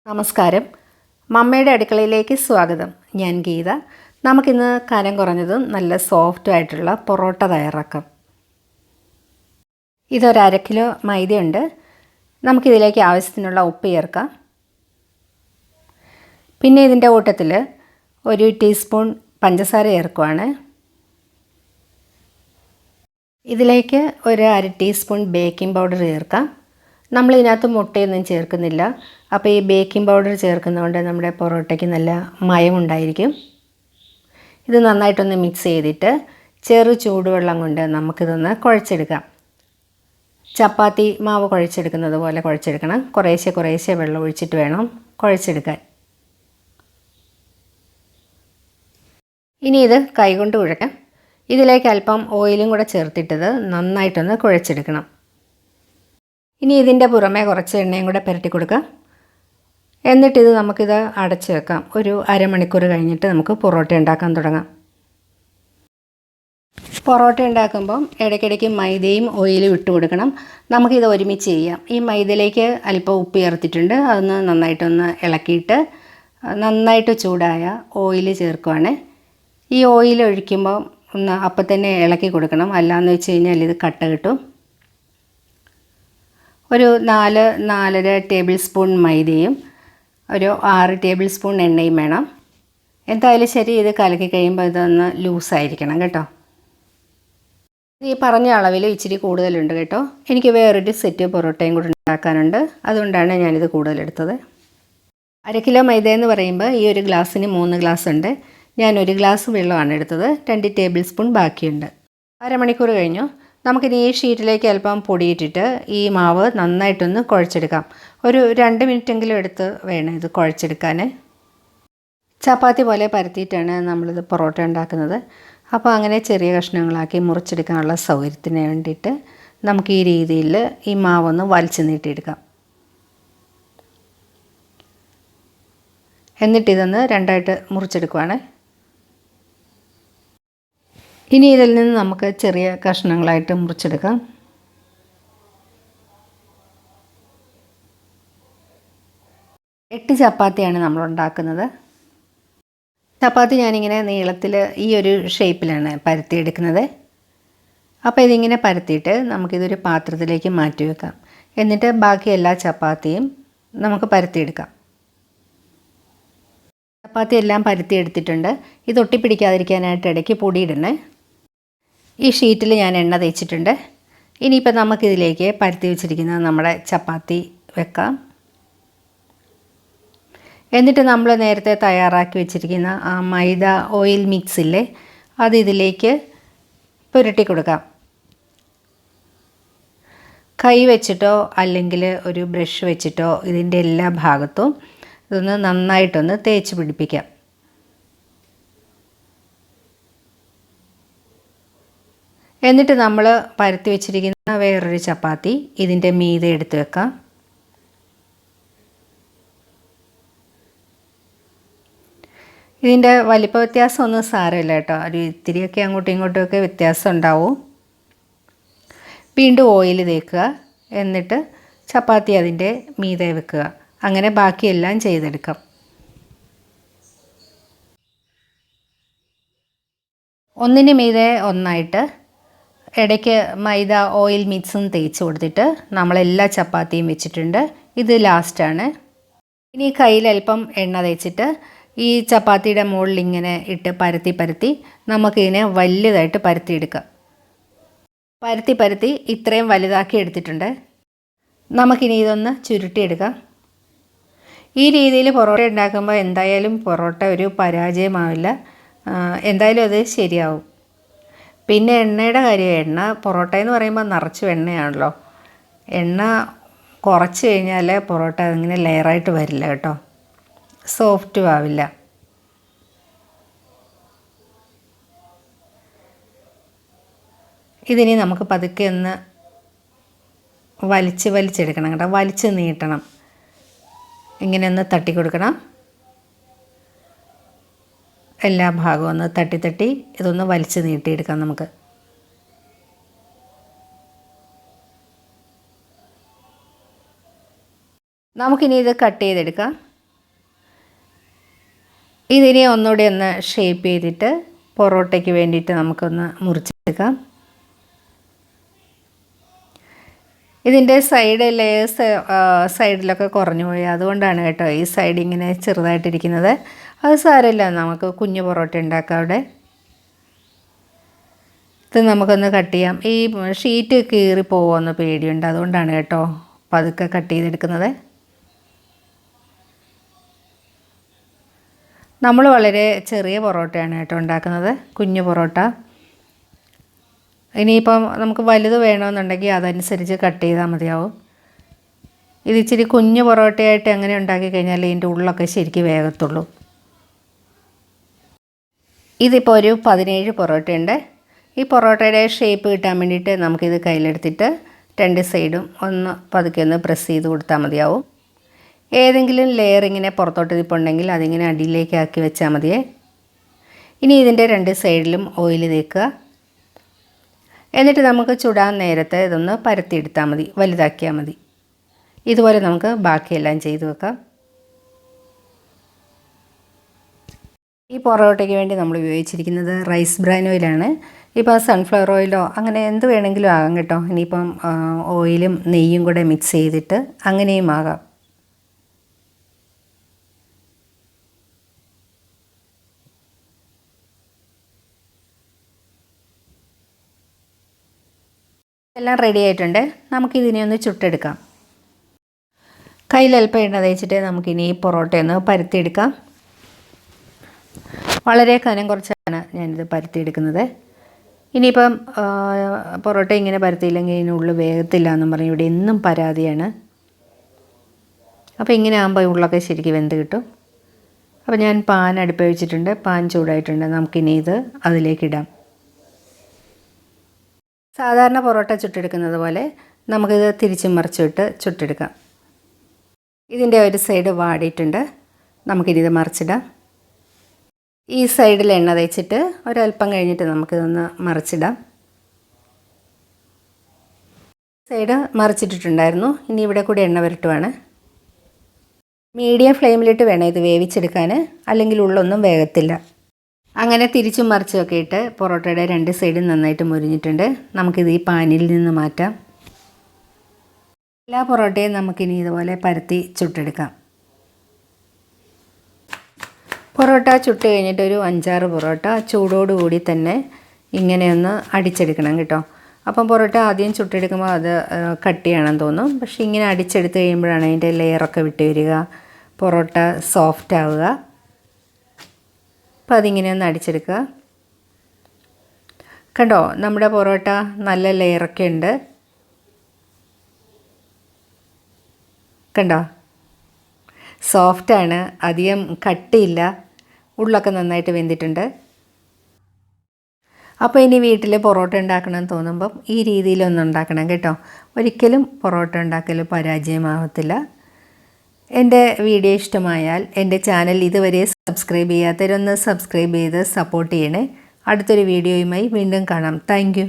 നമസ്കാരം. മമ്മയുടെ അടുക്കളയിലേക്ക് സ്വാഗതം. ഞാൻ ഗീത. നമുക്കിന്ന് കനം കുറഞ്ഞതും നല്ല സോഫ്റ്റും ആയിട്ടുള്ള പൊറോട്ട തയ്യാറാക്കാം. ഇതൊരു 1/2 കിലോ മൈദയുണ്ട്. നമുക്കിതിലേക്ക് ആവശ്യത്തിനുള്ള ഉപ്പ് ചേർക്കാം. പിന്നെ ഇതിൻ്റെ കൂട്ടത്തിൽ 1 ടീസ്പൂൺ പഞ്ചസാര ചേർക്കുവാണ്. ഇതിലേക്ക് 1/2 ടീസ്പൂൺ ബേക്കിംഗ് പൗഡർ ചേർക്കാം. നമ്മളിതിനകത്ത് മുട്ടയൊന്നും ചേർക്കുന്നില്ല. അപ്പോൾ ഈ ബേക്കിംഗ് പൗഡർ ചേർക്കുന്നതുകൊണ്ട് നമ്മുടെ പൊറോട്ടയ്ക്ക് നല്ല മയമുണ്ടായിരിക്കും. ഇത് നന്നായിട്ടൊന്ന് മിക്സ് ചെയ്തിട്ട് ചെറു ചൂടുവെള്ളം കൊണ്ട് നമുക്കിതൊന്ന് കുഴച്ചെടുക്കാം. ചപ്പാത്തി മാവ് കുഴച്ചെടുക്കുന്നത് പോലെ കുഴച്ചെടുക്കണം. കുറേശ്ശെ വെള്ളം ഒഴിച്ചിട്ട് വേണം കുഴച്ചെടുക്കാൻ. ഇനി ഇത് കൈകൊണ്ട് കുഴക്കാം. ഇതിലേക്ക് അല്പം ഓയിലും കൂടെ ചേർത്തിട്ടത് നന്നായിട്ടൊന്ന് കുഴച്ചെടുക്കണം. ഇനി ഇതിൻ്റെ പുറമെ കുറച്ച് എണ്ണയും കൂടെ പുരട്ടി കൊടുക്കാം. എന്നിട്ടിത് നമുക്കിത് അടച്ച് വെക്കാം. ഒരു അരമണിക്കൂർ കഴിഞ്ഞിട്ട് നമുക്ക് പൊറോട്ട ഉണ്ടാക്കാൻ തുടങ്ങാം. പൊറോട്ട ഉണ്ടാക്കുമ്പം ഇടയ്ക്കിടയ്ക്ക് മൈദയും ഓയിലും ഇട്ട് കൊടുക്കണം. നമുക്കിത് ഒരുമിച്ച് ചെയ്യാം. ഈ മൈദയിലേക്ക് അല്പം ഉപ്പ് ചേർത്തിട്ടുണ്ട്. അതൊന്ന് നന്നായിട്ടൊന്ന് ഇളക്കിയിട്ട് നന്നായിട്ട് ചൂടായ ഓയിൽ ചേർക്കുവാണ്. ഈ ഓയിൽ ഒഴിക്കുമ്പോൾ ഒന്ന് അപ്പം തന്നെ ഇളക്കി കൊടുക്കണം. അല്ലാന്ന് വെച്ച് കഴിഞ്ഞാൽ ഇത് കട്ട കിട്ടും. ഒരു 4-4.5 ടേബിൾ സ്പൂൺ മൈദയും ഒരു 6 ടേബിൾ സ്പൂൺ എണ്ണയും വേണം. എന്തായാലും ശരി, ഇത് കലക്കി കഴിയുമ്പോൾ ഇതൊന്ന് ലൂസായിരിക്കണം കേട്ടോ. ഈ പറഞ്ഞ അളവിൽ ഇച്ചിരി കൂടുതലുണ്ട് കേട്ടോ. എനിക്ക് വേറൊരു സെറ്റ് പൊറോട്ടയും കൂടി ഉണ്ടാക്കാനുണ്ട്. അതുകൊണ്ടാണ് ഞാനിത് കൂടുതലെടുത്തത്. 1/2 കിലോ മൈദ എന്ന് പറയുമ്പോൾ ഈ ഒരു ഗ്ലാസ്സിന് 3 ഗ്ലാസ് ഉണ്ട്. ഞാൻ 1 ഗ്ലാസ് വെള്ളമാണ് എടുത്തത്. 2 ടേബിൾ സ്പൂൺ ബാക്കിയുണ്ട്. അരമണിക്കൂർ കഴിഞ്ഞു. നമുക്കിനി ഈ ഷീറ്റിലേക്ക് അല്പം പൊടിയിട്ടിട്ട് ഈ മാവ് നന്നായിട്ടൊന്ന് കുഴച്ചെടുക്കാം. ഒരു 2 മിനിറ്റെങ്കിലും എടുത്ത് വേണം ഇത് കുഴച്ചെടുക്കാൻ. ചപ്പാത്തി പോലെ പരത്തിയിട്ടാണ് നമ്മളിത് പൊറോട്ട ഉണ്ടാക്കുന്നത്. അപ്പോൾ അങ്ങനെ ചെറിയ കഷ്ണങ്ങളാക്കി മുറിച്ചെടുക്കാനുള്ള സൗകര്യത്തിന് വേണ്ടിയിട്ട് നമുക്ക് ഈ രീതിയിൽ ഈ മാവൊന്ന് വലിച്ചു നീട്ടിയെടുക്കാം. എന്നിട്ടിതൊന്ന് 2ആയിട്ട് മുറിച്ചെടുക്കുവാണ്. ഇനി ഇതിൽ നിന്ന് നമുക്ക് ചെറിയ കഷ്ണങ്ങളായിട്ട് മുറിച്ചെടുക്കാം. എട്ട് ചപ്പാത്തിയാണ് നമ്മൾ ഉണ്ടാക്കുന്നത്. ചപ്പാത്തി ഞാനിങ്ങനെ നീളത്തിൽ ഈ ഒരു ഷേപ്പിലാണ് പരത്തിയെടുക്കുന്നത്. അപ്പോൾ ഇതിങ്ങനെ പരത്തിയിട്ട് നമുക്കിതൊരു പാത്രത്തിലേക്ക് മാറ്റി വെക്കാം. എന്നിട്ട് ബാക്കി എല്ലാ ചപ്പാത്തിയും നമുക്ക് പരത്തിയെടുക്കാം. ചപ്പാത്തി എല്ലാം പരത്തിയെടുത്തിട്ടുണ്ട്. ഇത് ഒട്ടിപ്പിടിക്കാതിരിക്കാനായിട്ട് ഇടയ്ക്ക് പൊടിയിടണേ. ഈ ഷീറ്റിൽ ഞാൻ എണ്ണ തേച്ചിട്ടുണ്ട്. ഇനിയിപ്പോൾ നമുക്കിതിലേക്ക് പരത്തി വെച്ചിരിക്കുന്ന നമ്മുടെ ചപ്പാത്തി വെക്കാം. എന്നിട്ട് നമ്മൾ നേരത്തെ തയ്യാറാക്കി വെച്ചിരിക്കുന്ന ആ മൈദ ഓയിൽ മിക്സ് ഇല്ലേ, അത് ഇതിലേക്ക് പുരട്ടി കൊടുക്കാം. കൈ വെച്ചിട്ടോ അല്ലെങ്കിൽ ഒരു ബ്രഷ് വെച്ചിട്ടോ ഇതിൻ്റെ എല്ലാ ഭാഗത്തും ഇതൊന്ന് നന്നായിട്ടൊന്ന് തേച്ച് പിടിപ്പിക്കാം. എന്നിട്ട് നമ്മൾ പരത്തി വെച്ചിരിക്കുന്ന വേറൊരു ചപ്പാത്തി ഇതിൻ്റെ മീതെ എടുത്ത് വെക്കാം. ഇതിൻ്റെ വലിപ്പ വ്യത്യാസമൊന്നും സാരമില്ല കേട്ടോ. ഒരു ഇത്തിരിയൊക്കെ അങ്ങോട്ടും ഇങ്ങോട്ടുമൊക്കെ വ്യത്യാസം ഉണ്ടാവും. വീണ്ടും ഓയിൽ തേക്കുക. എന്നിട്ട് ചപ്പാത്തി അതിൻ്റെ മീതെ വെക്കുക. അങ്ങനെ ബാക്കിയെല്ലാം ചെയ്തെടുക്കാം. ഒന്നിന് മീതെ ഒന്നായിട്ട് ഇടയ്ക്ക് മൈദ ഓയിൽ മിക്സും തേച്ച് കൊടുത്തിട്ട് നമ്മളെല്ലാ ചപ്പാത്തിയും വെച്ചിട്ടുണ്ട്. ഇത് ലാസ്റ്റാണ്. ഇനി കയ്യിലല്പം എണ്ണ തേച്ചിട്ട് ഈ ചപ്പാത്തിയുടെ മുകളിൽ ഇങ്ങനെ ഇട്ട് പരത്തി നമുക്കിതിനെ വലുതായിട്ട് പരത്തിയെടുക്കാം. പരത്തി ഇത്രയും വലുതാക്കി എടുത്തിട്ടുണ്ട്. നമുക്കിനി ഇതൊന്ന് ചുരുട്ടിയെടുക്കാം. ഈ രീതിയിൽ പൊറോട്ട ഉണ്ടാക്കുമ്പോൾ എന്തായാലും പൊറോട്ട ഒരു പരാജയമാവില്ല. എന്തായാലും അത് ശരിയാവും. പിന്നെ എണ്ണയുടെ കാര്യം, എണ്ണ പൊറോട്ട എന്ന് പറയുമ്പോൾ നിറച്ചും എണ്ണയാണല്ലോ. എണ്ണ കുറച്ച് കഴിഞ്ഞാൽ പൊറോട്ട അതിങ്ങനെ ലെയറായിട്ട് വരില്ല കേട്ടോ, സോഫ്റ്റും ആവില്ല. ഇതിനി നമുക്ക് പതുക്കെ ഒന്ന് വലിച്ചെടുക്കണം കേട്ടോ. വലിച്ച് നീട്ടണം. ഇങ്ങനെ ഒന്ന് തട്ടി കൊടുക്കണം. എല്ലാ ഭാഗവും ഒന്ന് തട്ടി ഇതൊന്ന് വലിച്ച് നീട്ടിയെടുക്കാം നമുക്ക്. നമുക്കിനി ഇത് കട്ട് ചെയ്തെടുക്കാം. ഇതിനെ ഒന്നുകൂടി ഒന്ന് ഷേപ്പ് ചെയ്തിട്ട് പൊറോട്ടയ്ക്ക് വേണ്ടിയിട്ട് നമുക്കൊന്ന് മുറിച്ചെടുക്കാം. ഇതിൻ്റെ സൈഡ് ലേയേഴ്സ് സൈഡിലൊക്കെ കുറഞ്ഞു പോയി, അതുകൊണ്ടാണ് കേട്ടോ ഈ സൈഡ് ഇങ്ങനെ ചെറുതായിട്ടിരിക്കുന്നത്. അത് സാരമില്ല, നമുക്ക് കുഞ്ഞു പൊറോട്ട ഉണ്ടാക്കാം അവിടെ. ഇത് നമുക്കൊന്ന് കട്ട് ചെയ്യാം. ഈ ഷീറ്റ് കീറി പോകുമെന്ന് പേടിയുണ്ട്, അതുകൊണ്ടാണ് കേട്ടോ പതുക്കെ കട്ട് ചെയ്തെടുക്കുന്നത്. നമ്മൾ വളരെ ചെറിയ പൊറോട്ടയാണ് കേട്ടോ ഉണ്ടാക്കുന്നത്, കുഞ്ഞു പൊറോട്ട. ഇനിയിപ്പം നമുക്ക് വലുത് വേണമെന്നുണ്ടെങ്കിൽ അതനുസരിച്ച് കട്ട് ചെയ്താൽ മതിയാവും. ഇത് ഇച്ചിരി കുഞ്ഞു പൊറോട്ടയായിട്ട് അങ്ങനെ ഉണ്ടാക്കി കഴിഞ്ഞാൽ ഇതിൻ്റെ ഉള്ളൊക്കെ ശരിക്കും വേഗത്തുള്ളൂ. ഇതിപ്പോൾ ഒരു 17 പൊറോട്ടയുണ്ട്. ഈ പൊറോട്ടയുടെ ഷേപ്പ് കിട്ടാൻ വേണ്ടിയിട്ട് നമുക്കിത് കയ്യിലെടുത്തിട്ട് 2 സൈഡും ഒന്ന് പതുക്കെ ഒന്ന് പ്രസ് ചെയ്ത് കൊടുത്താൽ മതിയാവും. ഏതെങ്കിലും ലെയർ ഇങ്ങനെ പുറത്തോട്ട് ഇതിപ്പുണ്ടെങ്കിൽ അതിങ്ങനെ അടിയിലേക്ക് ആക്കി വെച്ചാൽ മതിയേ. ഇനി ഇതിൻ്റെ 2 സൈഡിലും ഓയിൽ തേക്കുക. എന്നിട്ട് നമുക്ക് ചുടാൻ നേരത്തെ ഇതൊന്ന് പരത്തിയെടുത്താൽ മതി, വലുതാക്കിയാൽ മതി. ഇതുപോലെ നമുക്ക് ബാക്കിയെല്ലാം ചെയ്തു വെക്കാം. ഈ പൊറോട്ടയ്ക്ക് വേണ്ടി നമ്മൾ ഉപയോഗിച്ചിരിക്കുന്നത് റൈസ് ബ്രാൻ ഓയിലാണ്. ഇപ്പോൾ സൺഫ്ലവർ ഓയിലോ അങ്ങനെ എന്ത് വേണമെങ്കിലും ആകാം കേട്ടോ. ഇനിയിപ്പം ഓയിലും നെയ്യും കൂടെ മിക്സ് ചെയ്തിട്ട് അങ്ങനെയും ആകാം. എല്ലാം റെഡി ആയിട്ടുണ്ട്. നമുക്കിതിനെ ഒന്ന് ചുട്ടെടുക്കാം. കയ്യിൽ അല്പം എണ്ണ തേച്ചിട്ട് നമുക്കിനി ഈ പൊറോട്ടയൊന്ന് പരത്തിയെടുക്കാം. വളരെ കനം കുറച്ചാണ് ഞാനിത് പരത്തിയെടുക്കുന്നത്. ഇനിയിപ്പം പൊറോട്ട ഇങ്ങനെ പരത്തിയില്ലെങ്കിൽ ഇതിനുള്ളിൽ വേഗത്തില്ല എന്നും പറഞ്ഞ് ഇവിടെ എന്നും പരാതിയാണ്. അപ്പോൾ ഇങ്ങനെ ആകുമ്പോൾ ഉള്ളൊക്കെ ശരിക്കും വെന്ത് കിട്ടും. അപ്പോൾ ഞാൻ പാൻ അടുപ്പ് വെച്ചിട്ടുണ്ട്, പാൻ ചൂടായിട്ടുണ്ട്. നമുക്കിനി ഇത് അതിലേക്കിടാം. സാധാരണ പൊറോട്ട ചുട്ടെടുക്കുന്നത് പോലെ നമുക്കിത് തിരിച്ചും മറിച്ചിട്ട് ചുട്ടെടുക്കാം. ഇതിൻ്റെ ഒരു സൈഡ് വാടിയിട്ടുണ്ട്, നമുക്കിനി ഇത് മറിച്ചിടാം. ഈ സൈഡിൽ എണ്ണ തേച്ചിട്ട് ഒരല്പം കഴിഞ്ഞിട്ട് നമുക്കിതൊന്ന് മറിച്ചിടാം. സൈഡ് മറിച്ചിട്ടിട്ടുണ്ടായിരുന്നു, ഇനി ഇവിടെ കൂടി എണ്ണ വരട്ടുവാണ്. മീഡിയം ഫ്ലെയിമിലിട്ട് വേണം ഇത് വേവിച്ചെടുക്കാൻ, അല്ലെങ്കിൽ ഉള്ളൊന്നും വേഗത്തില്ല. അങ്ങനെ തിരിച്ചും മറിച്ചുമൊക്കെ ഇട്ട് പൊറോട്ടയുടെ 2 സൈഡും നന്നായിട്ട് മുരിഞ്ഞിട്ടുണ്ട്. നമുക്കിത് ഈ പാനിൽ നിന്ന് മാറ്റാം. എല്ലാ പൊറോട്ടയും നമുക്കിനി ഇതുപോലെ പരത്തി ചുട്ടെടുക്കാം. പൊറോട്ട ചുട്ട് കഴിഞ്ഞിട്ട് ഒരു 5-6 പൊറോട്ട ചൂടോടുകൂടി തന്നെ ഇങ്ങനെയൊന്ന് അടിച്ചെടുക്കണം കേട്ടോ. അപ്പം പൊറോട്ട ആദ്യം ചുട്ടെടുക്കുമ്പോൾ അത് കട്ടിയാണെന്ന് തോന്നും, പക്ഷേ ഇങ്ങനെ അടിച്ചെടുത്ത് കഴിയുമ്പോഴാണ് അതിൻ്റെ ലെയറൊക്കെ വിട്ട് വരിക, പൊറോട്ട സോഫ്റ്റ് ആവുക. അപ്പോൾ അതിങ്ങനെ ഒന്ന് അടിച്ചെടുക്കുക. കണ്ടോ, നമ്മുടെ പൊറോട്ട നല്ല ലെയറൊക്കെ ഉണ്ട്. കണ്ടോ, സോഫ്റ്റാണ്, അധികം കട്ടിയില്ല, ഉള്ളൊക്കെ നന്നായിട്ട് വെന്തിട്ടുണ്ട്. അപ്പോൾ ഇനി വീട്ടിൽ പൊറോട്ട ഉണ്ടാക്കണമെന്ന് തോന്നുമ്പം ഈ രീതിയിലൊന്നും ഉണ്ടാക്കണം കേട്ടോ. ഒരിക്കലും പൊറോട്ട ഉണ്ടാക്കൽ പരാജയമാവത്തില്ല. എൻ്റെ വീഡിയോ ഇഷ്ടമായാൽ എൻ്റെ ചാനൽ ഇതുവരെ സബ്സ്ക്രൈബ് ചെയ്യാത്തവരൊന്ന് സബ്സ്ക്രൈബ് ചെയ്ത് സപ്പോർട്ട് ചെയ്യണേ. അടുത്തൊരു വീഡിയോയുമായി വീണ്ടും കാണാം. Thank you.